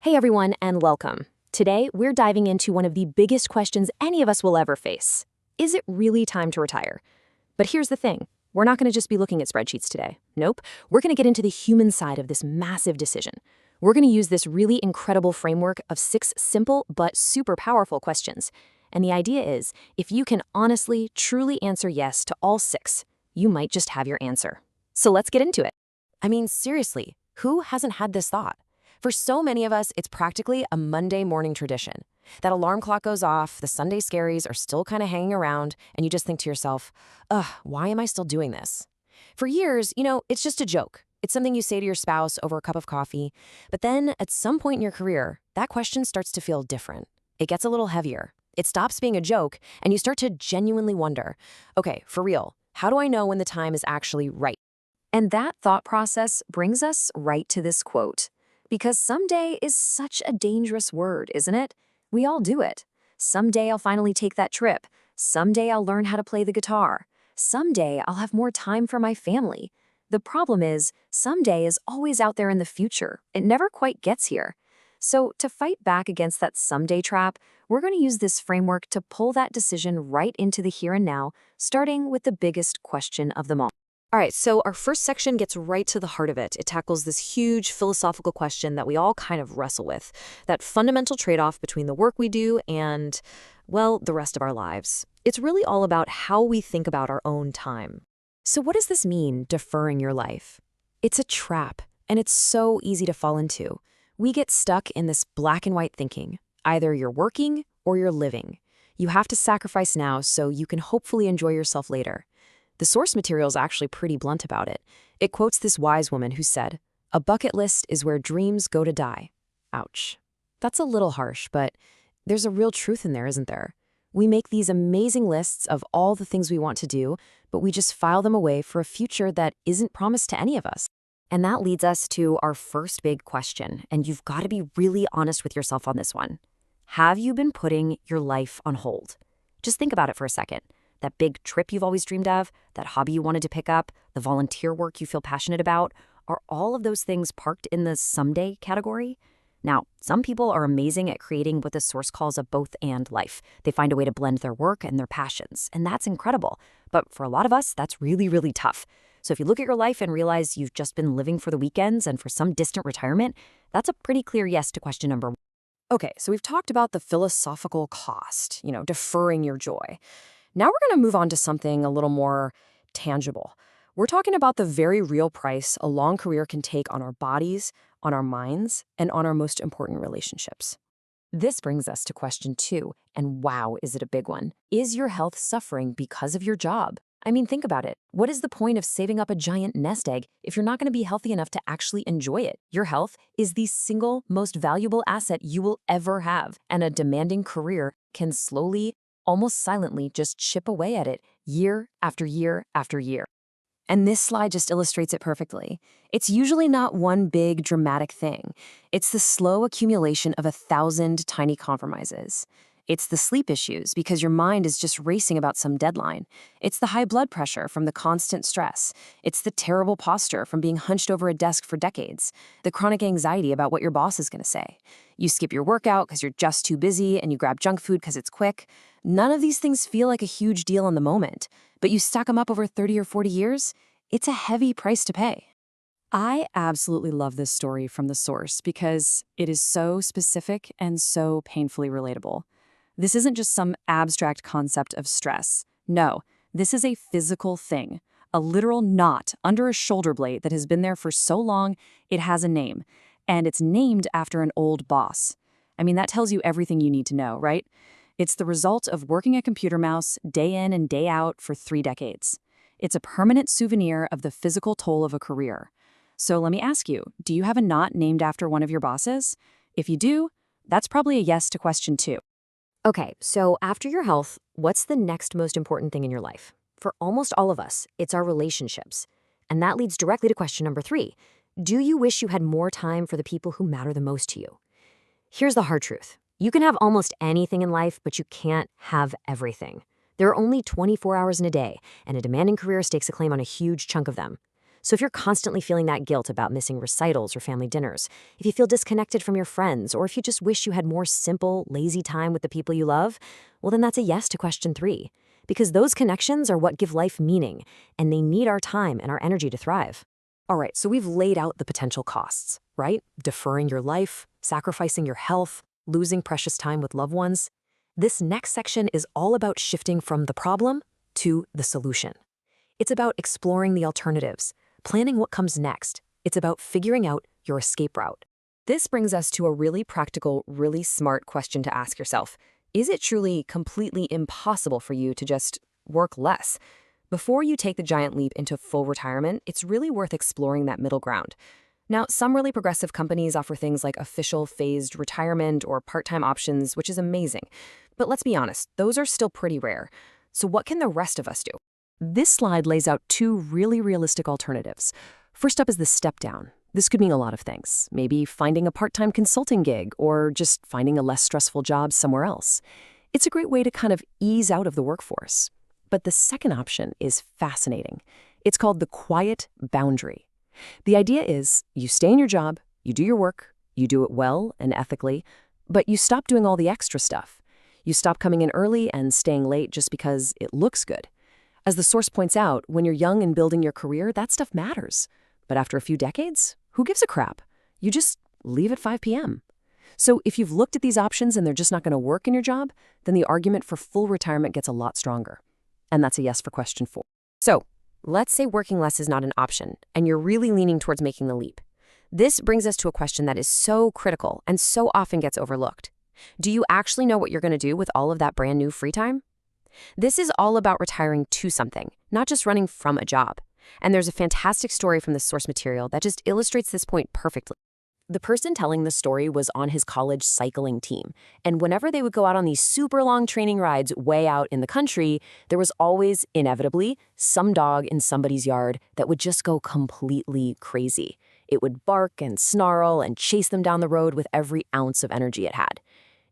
Hey everyone, and welcome. Today, we're diving into one of the biggest questions any of us will ever face. Is it really time to retire? But here's the thing. We're not going to just be looking at spreadsheets today. Nope. We're going to get into the human side of this massive decision. We're going to use this really incredible framework of 6 simple but super powerful questions. And the idea is, if you can honestly, truly answer yes to all 6, you might just have your answer. So let's get into it. I mean, seriously, who hasn't had this thought? For so many of us, it's practically a Monday morning tradition. That alarm clock goes off, the Sunday scaries are still kind of hanging around, and you just think to yourself, why am I still doing this? For years, it's just a joke. It's something you say to your spouse over a cup of coffee. But then, at some point in your career, that question starts to feel different. It gets a little heavier. It stops being a joke, and you start to genuinely wonder, okay, for real, how do I know when the time is actually right? And that thought process brings us right to this quote. Because someday is such a dangerous word, isn't it? We all do it. Someday I'll finally take that trip. Someday I'll learn how to play the guitar. Someday I'll have more time for my family. The problem is, someday is always out there in the future. It never quite gets here. So to fight back against that someday trap, we're going to use this framework to pull that decision right into the here and now, starting with the biggest question of them all. All right, so our first section gets right to the heart of it. It tackles this huge philosophical question that we all kind of wrestle with, that fundamental trade-off between the work we do and, well, the rest of our lives. It's really all about how we think about our own time. So what does this mean, deferring your life? It's a trap, and it's so easy to fall into. We get stuck in this black and white thinking. Either you're working or you're living. You have to sacrifice now so you can hopefully enjoy yourself later. The source material is actually pretty blunt about it. It quotes this wise woman who said, "A bucket list is where dreams go to die." Ouch. That's a little harsh, but there's a real truth in there, isn't there? We make these amazing lists of all the things we want to do, but we just file them away for a future that isn't promised to any of us. And that leads us to our first big question, and you've got to be really honest with yourself on this one. Have you been putting your life on hold? Just think about it for a second. That big trip you've always dreamed of, that hobby you wanted to pick up, the volunteer work you feel passionate about, are all of those things parked in the someday category? Now, some people are amazing at creating what the source calls a both-and life. They find a way to blend their work and their passions, and that's incredible. But for a lot of us, that's really, really tough. So if you look at your life and realize you've just been living for the weekends and for some distant retirement, that's a pretty clear yes to question number 1. Okay, so we've talked about the philosophical cost, deferring your joy. Now we're going to move on to something a little more tangible. We're talking about the very real price a long career can take on our bodies, on our minds, and on our most important relationships. This brings us to question 2, and wow, is it a big one. Is your health suffering because of your job? I mean, think about it. What is the point of saving up a giant nest egg if you're not going to be healthy enough to actually enjoy it? Your health is the single most valuable asset you will ever have, and a demanding career can slowly, almost silently, just chip away at it year after year after year. And this slide just illustrates it perfectly. It's usually not one big dramatic thing. It's the slow accumulation of 1,000 tiny compromises. It's the sleep issues because your mind is just racing about some deadline. It's the high blood pressure from the constant stress. It's the terrible posture from being hunched over a desk for decades. The chronic anxiety about what your boss is going to say. You skip your workout because you're just too busy, and you grab junk food because it's quick. None of these things feel like a huge deal in the moment, but you stack them up over 30 or 40 years, it's a heavy price to pay. I absolutely love this story from the source because it is so specific and so painfully relatable. This isn't just some abstract concept of stress. No, this is a physical thing, a literal knot under a shoulder blade that has been there for so long it has a name, and it's named after an old boss. I mean, that tells you everything you need to know, right? It's the result of working a computer mouse day in and day out for 3 decades. It's a permanent souvenir of the physical toll of a career. So let me ask you, do you have a knot named after one of your bosses? If you do, that's probably a yes to question 2. Okay, so after your health, what's the next most important thing in your life? For almost all of us, it's our relationships. And that leads directly to question number 3. Do you wish you had more time for the people who matter the most to you? Here's the hard truth. You can have almost anything in life, but you can't have everything. There are only 24 hours in a day, and a demanding career stakes a claim on a huge chunk of them. So if you're constantly feeling that guilt about missing recitals or family dinners, if you feel disconnected from your friends, or if you just wish you had more simple, lazy time with the people you love, well, then that's a yes to question 3. Because those connections are what give life meaning, and they need our time and our energy to thrive. All right, so we've laid out the potential costs, right? Deferring your life, sacrificing your health, losing precious time with loved ones. This next section is all about shifting from the problem to the solution. It's about exploring the alternatives, planning what comes next. It's about figuring out your escape route. This brings us to a really practical, really smart question to ask yourself. Is it truly completely impossible for you to just work less? Before you take the giant leap into full retirement, it's really worth exploring that middle ground. Now, some really progressive companies offer things like official phased retirement or part-time options, which is amazing. But let's be honest, those are still pretty rare. So what can the rest of us do? This slide lays out 2 really realistic alternatives. First up is the step down. This could mean a lot of things. Maybe finding a part-time consulting gig or just finding a less stressful job somewhere else. It's a great way to kind of ease out of the workforce. But the second option is fascinating. It's called the quiet boundary. The idea is you stay in your job, you do your work, you do it well and ethically, but you stop doing all the extra stuff. You stop coming in early and staying late just because it looks good. As the source points out, when you're young and building your career, that stuff matters. But after a few decades, who gives a crap? You just leave at 5 p.m. So if you've looked at these options and they're just not going to work in your job, then the argument for full retirement gets a lot stronger. And that's a yes for question 4. So let's say working less is not an option, and you're really leaning towards making the leap. This brings us to a question that is so critical and so often gets overlooked. Do you actually know what you're going to do with all of that brand new free time? This is all about retiring to something, not just running from a job. And there's a fantastic story from the source material that just illustrates this point perfectly. The person telling the story was on his college cycling team, and whenever they would go out on these super long training rides way out in the country, there was always, inevitably, some dog in somebody's yard that would just go completely crazy. It would bark and snarl and chase them down the road with every ounce of energy it had.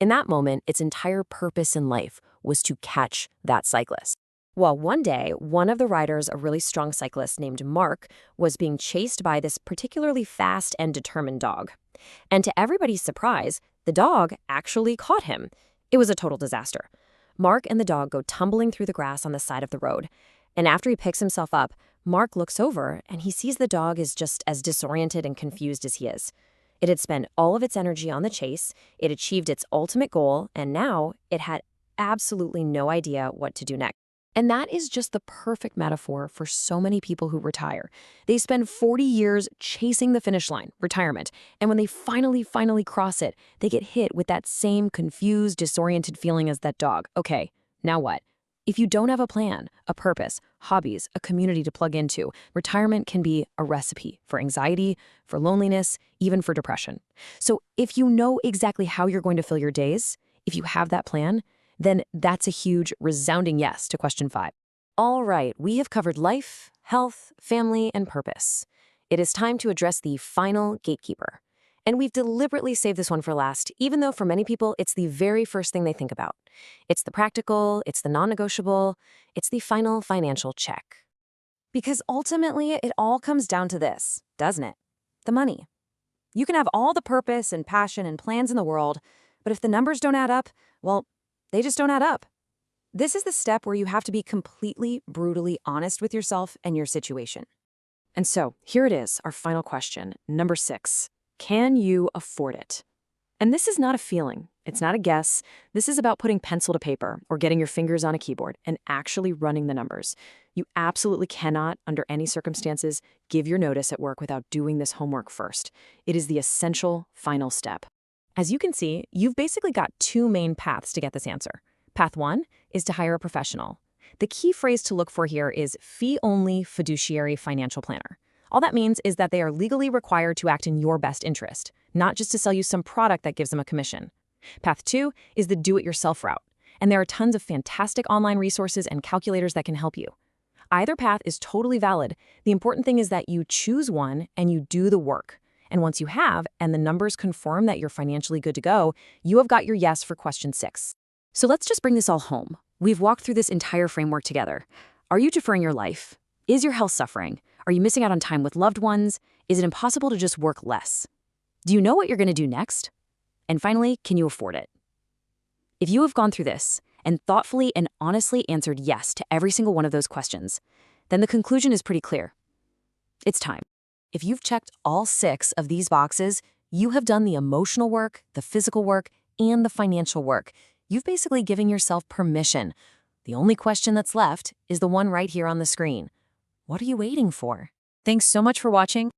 In that moment, its entire purpose in life was to catch that cyclist. Well, one day, one of the riders, a really strong cyclist named Mark, was being chased by this particularly fast and determined dog. And to everybody's surprise, the dog actually caught him. It was a total disaster. Mark and the dog go tumbling through the grass on the side of the road. And after he picks himself up, Mark looks over and he sees the dog is just as disoriented and confused as he is. It had spent all of its energy on the chase, it achieved its ultimate goal, and now it had absolutely no idea what to do next. And that is just the perfect metaphor for so many people who retire. They spend 40 years chasing the finish line, retirement, and when they finally cross it, they get hit with that same confused, disoriented feeling as that dog. Okay, now what? If you don't have a plan, a purpose, hobbies, a community to plug into, retirement can be a recipe for anxiety, for loneliness, even for depression. So if you know exactly how you're going to fill your days, if you have that plan, then that's a huge, resounding yes to question 5. All right, we have covered life, health, family, and purpose. It is time to address the final gatekeeper. And we've deliberately saved this one for last, even though for many people, it's the very first thing they think about. It's the practical, it's the non-negotiable, it's the final financial check. Because ultimately, it all comes down to this, doesn't it? The money. You can have all the purpose and passion and plans in the world, but if the numbers don't add up, well, they just don't add up. This is the step where you have to be completely, brutally honest with yourself and your situation. And so, here it is, our final question, number 6. Can you afford it? And this is not a feeling. It's not a guess. This is about putting pencil to paper or getting your fingers on a keyboard and actually running the numbers. You absolutely cannot, under any circumstances, give your notice at work without doing this homework first. It is the essential final step. As you can see, you've basically got 2 main paths to get this answer. Path 1 is to hire a professional. The key phrase to look for here is fee-only fiduciary financial planner. All that means is that they are legally required to act in your best interest, not just to sell you some product that gives them a commission. Path 2 is the do-it-yourself route, and there are tons of fantastic online resources and calculators that can help you. Either path is totally valid. The important thing is that you choose one and you do the work. And once you have, and the numbers confirm that you're financially good to go, you have got your yes for question 6. So let's just bring this all home. We've walked through this entire framework together. Are you deferring your life? Is your health suffering? Are you missing out on time with loved ones? Is it impossible to just work less? Do you know what you're going to do next? And finally, can you afford it? If you have gone through this and thoughtfully and honestly answered yes to every single one of those questions, then the conclusion is pretty clear. It's time. If you've checked all 6 of these boxes, you have done the emotional work, the physical work, and the financial work. You've basically given yourself permission. The only question that's left is the one right here on the screen. What are you waiting for? Thanks so much for watching.